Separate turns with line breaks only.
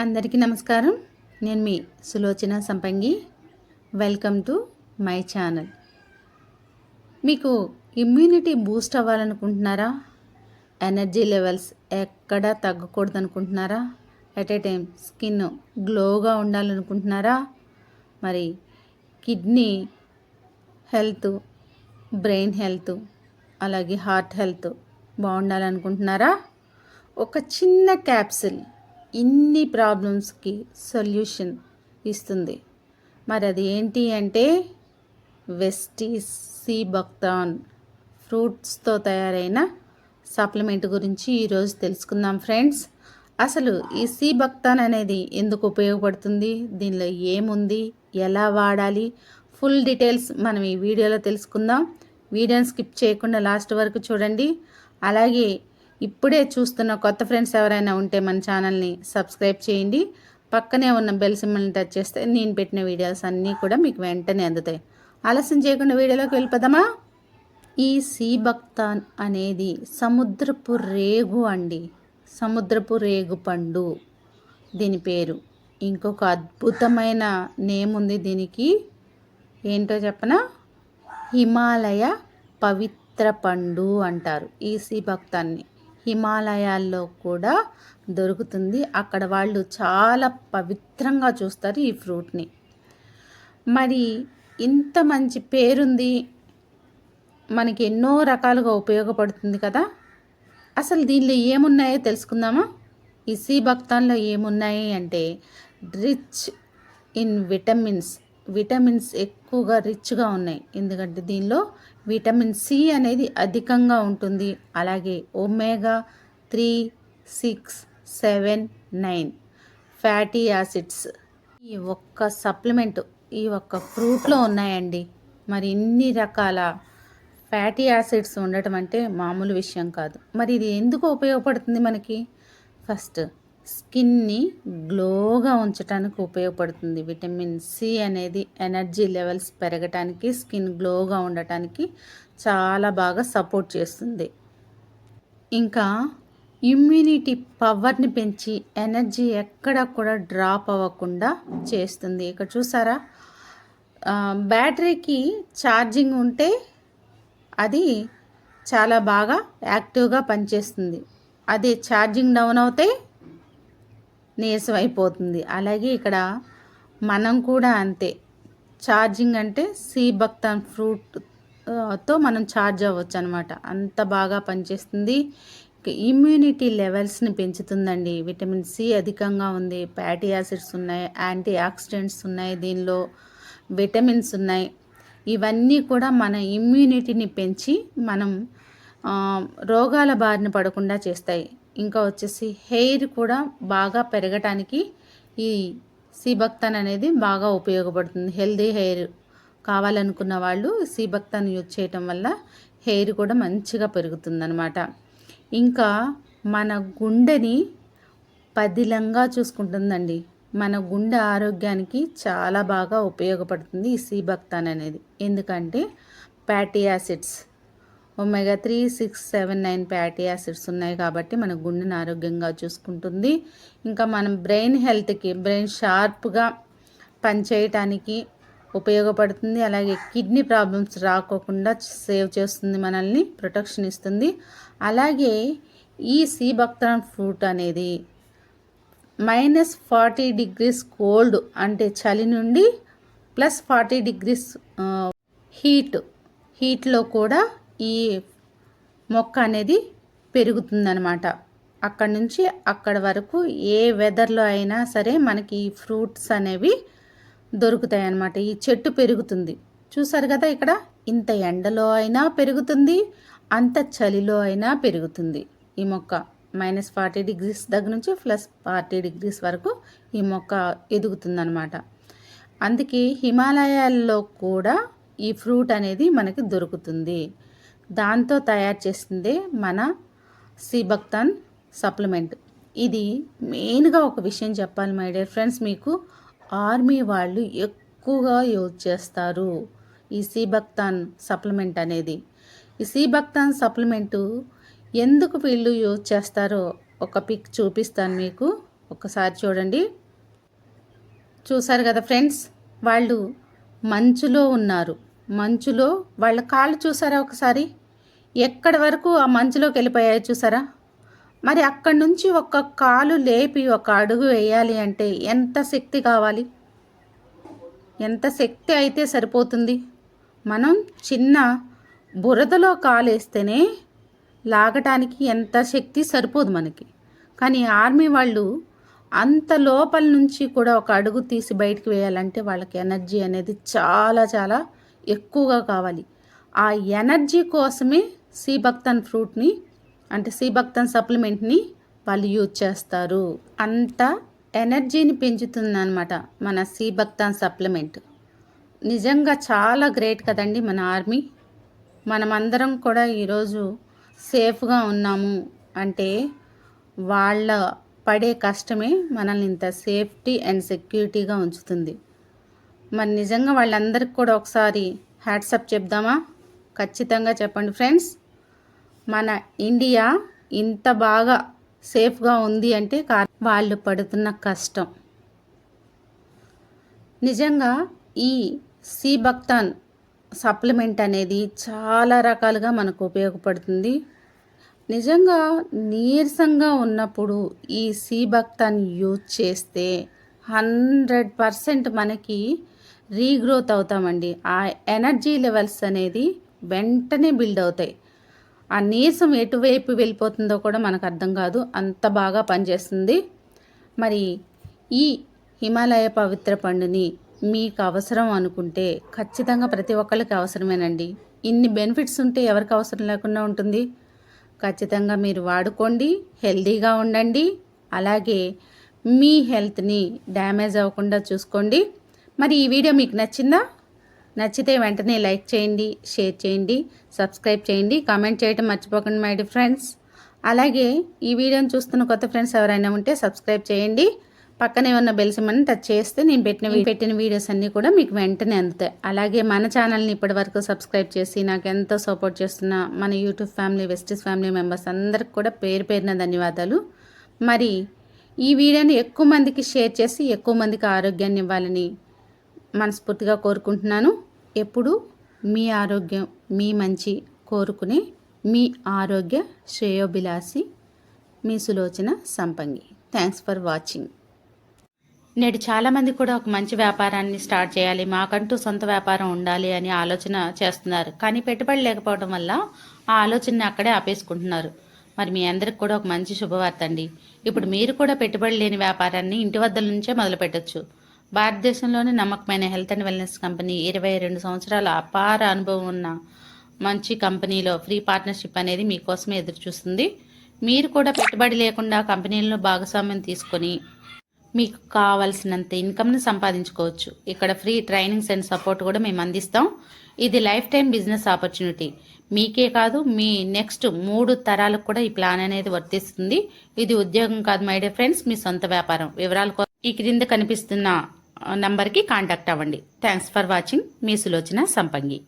అందరికీ నమస్కారం. నేను మీ Sulochana Sampangi. Welcome to my channel. మీకు ఇమ్యూనిటీ బూస్ట్ అవ్వాలనుకుంటున్నారా? ఎనర్జీ లెవెల్స్ ఎక్కడా తగ్గకూడదు అనుకుంటున్నారా? ఎట్ ఏ టైం స్కిన్ గ్లోగా ఉండాలనుకుంటున్నారా? మరి కిడ్నీ హెల్త్, బ్రెయిన్ హెల్త్, అలాగే హార్ట్ హెల్త్ బాగుండాలనుకుంటున్నారా? ఒక చిన్న క్యాప్సిల్ ఇన్ని ప్రాబ్లమ్స్కి సొల్యూషన్ ఇస్తుంది. మరి అది ఏంటి అంటే వెస్టీస్ సీ బక్తాన్ ఫ్రూట్స్తో తయారైన సప్లిమెంట్ గురించి ఈరోజు తెలుసుకుందాం ఫ్రెండ్స్. అసలు ఈ సీ బక్తాన్ అనేది ఎందుకు ఉపయోగపడుతుంది, దీనిలో ఏముంది, ఎలా వాడాలి, ఫుల్ డీటెయిల్స్ మనం ఈ వీడియోలో తెలుసుకుందాం. వీడియోని స్కిప్ చేయకుండా లాస్ట్ వరకు చూడండి. అలాగే ఇప్పుడే చూస్తున్న కొత్త ఫ్రెండ్స్ ఎవరైనా ఉంటే మన ఛానల్ని సబ్స్క్రైబ్ చేయండి. పక్కనే ఉన్న బెల్ సింబల్ని టచ్ చేస్తే నేను పెట్టిన వీడియోస్ అన్నీ కూడా మీకు వెంటనే అందుతాయి. ఆలస్యం చేయకుండా వీడియోలోకి వెళ్ళిపోదామా? ఈ సీ బక్తాన్ అనేది సముద్రపు రేగు అండి. సముద్రపు రేగు పండు దీని పేరు. ఇంకొక అద్భుతమైన నేమ్ ఉంది దీనికి. ఏంటో చెప్పనా? హిమాలయ పవిత్ర పండు అంటారు ఈ సీ బక్తాన్ని. హిమాలయాల్లో కూడా దొరుకుతుంది. అక్కడ వాళ్ళు చాలా పవిత్రంగా చూస్తారు ఈ ఫ్రూట్ని. మరి ఇంత మంచి పేరుంది, మనకి ఎన్నో రకాలుగా ఉపయోగపడుతుంది కదా. అసలు దీనిలో ఏమున్నాయో తెలుసుకుందామా? ఈ సీ బక్తాన్లో ఏమున్నాయి అంటే రిచ్ ఇన్ విటమిన్స్ ఎక్కువగా రిచ్గా ఉన్నాయి. ఎందుకంటే దీనిలో విటమిన్ సి అనేది అధికంగా ఉంటుంది. అలాగే ఒమేగా 3, 6, 7, 9 ఫ్యాటీ యాసిడ్స్ ఈ ఒక్క సప్లిమెంట్ ఈ ఒక్క ఫ్రూట్లో ఉన్నాయండి. మరి ఇన్ని రకాల ఫ్యాటీ యాసిడ్స్ ఉండటం అంటే మామూలు విషయం కాదు. మరి ఇది ఎందుకు ఉపయోగపడుతుంది మనకి? ఫస్ట్ స్కిన్ని గ్లోగా ఉంచడానికి ఉపయోగపడుతుంది. విటమిన్ సి అనేది ఎనర్జీ లెవెల్స్ పెరగటానికి, స్కిన్ గ్లోగా ఉండటానికి చాలా బాగా సపోర్ట్ చేస్తుంది. ఇంకా ఇమ్యూనిటీ పవర్ని పెంచి ఎనర్జీ ఎక్కడ కూడా డ్రాప్ అవ్వకుండా చేస్తుంది. ఇక్కడ చూసారా, బ్యాటరీకి ఛార్జింగ్ ఉంటే అది చాలా బాగా యాక్టివ్గా పనిచేస్తుంది. అదే ఛార్జింగ్ డౌన్ అవుతే నీరసం అయిపోతుంది. అలాగే ఇక్కడ మనం కూడా అంతే. ఛార్జింగ్ అంటే సీ బక్తాన్ ఫ్రూట్తో మనం ఛార్జ్ అవ్వచ్చు అనమాట. అంత బాగా పనిచేస్తుంది. ఇమ్యూనిటీ లెవెల్స్ని పెంచుతుందండి. విటమిన్ సి అధికంగా ఉంది, ఫ్యాటీ యాసిడ్స్ ఉన్నాయి, యాంటీ ఆక్సిడెంట్స్ ఉన్నాయి, దీనిలో విటమిన్స్ ఉన్నాయి. ఇవన్నీ కూడా మన ఇమ్యూనిటీని పెంచి మనం రోగాల బారిన పడకుండా చేస్తాయి. ఇంకా వచ్చేసి హెయిర్ కూడా బాగా పెరగటానికి ఈ సీ బక్తాన్ అనేది బాగా ఉపయోగపడుతుంది. హెల్దీ హెయిర్ కావాలనుకున్న వాళ్ళు సీ బక్తాన్ యూజ్ చేయటం వల్ల హెయిర్ కూడా మంచిగా పెరుగుతుందన్నమాట. ఇంకా మన గుండెని పదిలంగా చూసుకుంటుందండి. మన గుండె ఆరోగ్యానికి చాలా బాగా ఉపయోగపడుతుంది ఈ సీ బక్తాన్ అనేది. ఎందుకంటే fatty acids omega 3, 6, 7, 9 fatty acids ఉన్నాయి కాబట్టి మన గుండెని ఆరోగ్యంగా చూసుకుంటుంది. ఇంకా మనం బ్రెయిన్ హెల్త్కి, బ్రెయిన్ షార్ప్గా పనిచేయటానికి ఉపయోగపడుతుంది. అలాగే కిడ్నీ ప్రాబ్లమ్స్ రాకోకుండా సేవ్ చేస్తుంది, మనల్ని ప్రొటెక్షన్ ఇస్తుంది. అలాగే ఈ సీ బక్తాన్ ఫ్రూట్ అనేది -40 degrees కోల్డ్ అంటే చలి నుండి +40 degrees హీట్లో కూడా ఈ మొక్క అనేది పెరుగుతుందనమాట. అక్కడి నుంచి అక్కడ వరకు ఏ వెదర్లో అయినా సరే మనకి ఈ ఫ్రూట్స్ అనేవి దొరుకుతాయి అన్నమాట. ఈ చెట్టు పెరుగుతుంది. చూసారు కదా, ఇక్కడ ఇంత ఎండలో అయినా పెరుగుతుంది, అంత చలిలో అయినా పెరుగుతుంది. ఈ మొక్క -40 degrees దగ్గర నుంచి +40 degrees వరకు ఈ మొక్క ఎదుగుతుందన్నమాట. అందుకే హిమాలయాల్లో కూడా ఈ ఫ్రూట్ అనేది మనకి దొరుకుతుంది. దాంతో తయారు చేసిందే మన సీ బక్తాన్ సప్లిమెంట్. ఇది మెయిన్గా ఒక విషయం చెప్పాలి మై డియర్ ఫ్రెండ్స్, మీకు ఆర్మీ వాళ్ళు ఎక్కువగా యూజ్ చేస్తారు ఈ సీ బక్తాన్ సప్లిమెంట్ అనేది. ఈ సీ బక్తాన్ సప్లిమెంటు ఎందుకు వీళ్ళు యూజ్ చేస్తారో ఒక పిక్ చూపిస్తాను మీకు. ఒక్కసారి చూడండి. చూసారు కదా ఫ్రెండ్స్, వాళ్ళు మంచులో ఉన్నారు. మంచులో వాళ్ళ కాళ్ళు చూసారా ఒకసారి, ఎక్కడి వరకు ఆ మంచులోకి వెళ్ళిపోయాయి చూసారా. మరి అక్కడి నుంచి ఒక కాలు లేపి ఒక అడుగు వేయాలి అంటే ఎంత శక్తి కావాలి, ఎంత శక్తి అయితే సరిపోతుంది. మనం చిన్న బురదలో కాలేస్తేనే లాగటానికి ఎంత శక్తి సరిపోదు మనకి. కానీ ఆర్మీ వాళ్ళు అంత లోపల నుంచి కూడా ఒక అడుగు తీసి బయటికి వేయాలంటే వాళ్ళకి ఎనర్జీ అనేది చాలా చాలా ఎక్కువగా కావాలి. ఆ ఎనర్జీ కోసమే సీబక్తాన్ ఫ్రూట్ని అంటే సీబక్తాన్ సప్లిమెంట్ని వాళ్ళు యూజ్ చేస్తారు. అంత ఎనర్జీని పెంచుతుందన్నమాట మన సీబక్తాన్ సప్లిమెంట్. నిజంగా చాలా గ్రేట్ కదండి మన ఆర్మీ. మనమందరం కూడా ఈరోజు సేఫ్గా ఉన్నాము అంటే వాళ్ళ పడే కష్టమే మనల్ని ఇంత సేఫ్టీ అండ్ సెక్యూరిటీగా ఉంచుతుంది. మరి నిజంగా వాళ్ళందరికీ కూడా ఒకసారి హ్యాట్సప్ చెప్దామా? ఖచ్చితంగా చెప్పండి ఫ్రెండ్స్. మన ఇండియా ఇంత బాగా సేఫ్గా ఉంది అంటే వాళ్ళు పడుతున్న కష్టం. నిజంగా ఈ సీబక్తాన్ సప్లిమెంట్ అనేది చాలా రకాలుగా మనకు ఉపయోగపడుతుంది. నిజంగా నీరసంగా ఉన్నప్పుడు ఈ సీబక్తాన్ యూజ్ చేస్తే 100% మనకి రీగ్రోత్ అవుతామండి. ఆ ఎనర్జీ లెవెల్స్ అనేది వెంటనే బిల్డ్ అవుతాయి. ఆ నీరసం ఎటువైపు వెళ్ళిపోతుందో కూడా మనకు అర్థం కాదు, అంత బాగా పనిచేస్తుంది. మరి ఈ హిమాలయ పవిత్ర పండుని మీకు అవసరం అనుకుంటే ఖచ్చితంగా ప్రతి ఒక్కరికి అవసరమేనండి. ఇన్ని బెనిఫిట్స్ ఉంటే ఎవరికి అవసరం లేకుండా ఉంటుంది? ఖచ్చితంగా మీరు వాడుకోండి, హెల్తీగా ఉండండి, అలాగే మీ హెల్త్ని డ్యామేజ్ అవ్వకుండా చూసుకోండి. మరి ఈ వీడియో మీకు నచ్చిందా? నచ్చితే వెంటనే లైక్ చేయండి, షేర్ చేయండి, సబ్స్క్రైబ్ చేయండి, కామెంట్ చేయడం మర్చిపోకండి మై డియర్ ఫ్రెండ్స్. అలాగే ఈ వీడియోని చూస్తున్న కొత్త ఫ్రెండ్స్ ఎవరైనా ఉంటే సబ్స్క్రైబ్ చేయండి. పక్కనే ఉన్న బెల్ సింబల్ని టచ్ చేస్తే నేను పెట్టిన వీడియోస్ అన్నీ కూడా మీకు వెంటనే అందుతాయి. అలాగే మన ఛానల్ని ఇప్పటి వరకు సబ్స్క్రైబ్ చేసి నాకు ఎంతో సపోర్ట్ చేస్తున్న మన యూట్యూబ్ ఫ్యామిలీ, వెస్టీస్ ఫ్యామిలీ మెంబర్స్ అందరికి కూడా పేరు పేరున ధన్యవాదాలు. మరి ఈ వీడియోని ఎక్కువ మందికి షేర్ చేసి ఎక్కువ మందికి ఆరోగ్యాన్ని ఇవ్వాలని మనస్ఫూర్తిగా కోరుకుంటున్నాను. ఎప్పుడు మీ ఆరోగ్యం, మీ మంచి కోరుకునే మీ ఆరోగ్య శ్రేయోభిలాషి మీ సులోచన సంపంగి. Thanks for watching. నేడు చాలామంది కూడా ఒక మంచి వ్యాపారాన్ని స్టార్ట్ చేయాలి, మాకంటూ సొంత వ్యాపారం ఉండాలి అని ఆలోచన చేస్తున్నారు. కానీ పెట్టుబడి లేకపోవడం వల్ల ఆ ఆలోచనని అక్కడే ఆపేసుకుంటున్నారు. మరి మీ అందరికి కూడా ఒక మంచి శుభవార్త అండి. ఇప్పుడు మీరు కూడా పెట్టుబడి లేని వ్యాపారాన్ని ఇంటి వద్ద నుంచే మొదలు పెట్టచ్చు. భారతదేశంలోని నమ్మకమైన హెల్త్ అండ్ వెల్నెస్ కంపెనీ 22 సంవత్సరాల అపార అనుభవం ఉన్న మంచి కంపెనీలో ఫ్రీ పార్ట్నర్షిప్ అనేది మీకోసమే ఎదురు చూస్తుంది. మీరు కూడా పెట్టుబడి లేకుండా కంపెనీల్లో భాగస్వామ్యం తీసుకొని మీకు కావాల్సినంత ఇన్కమ్ని సంపాదించుకోవచ్చు. ఇక్కడ ఫ్రీ ట్రైనింగ్స్ అండ్ సపోర్ట్ కూడా మేము అందిస్తాం. ఇది లైఫ్ టైం బిజినెస్ ఆపర్చునిటీ. మీకే కాదు, మీ నెక్స్ట్ 3 తరాలకు కూడా ఈ ప్లాన్ అనేది వర్తిస్తుంది. ఇది ఉద్యోగం కాదు మై డియర్ ఫ్రెండ్స్, మీ సొంత వ్యాపారం. వివరాల ఈ క్రింద కనిపిస్తున్న నంబర్కి కాంటాక్ట్ అవ్వండి. Thanks for watching. మీ సులోచన సంపంగి.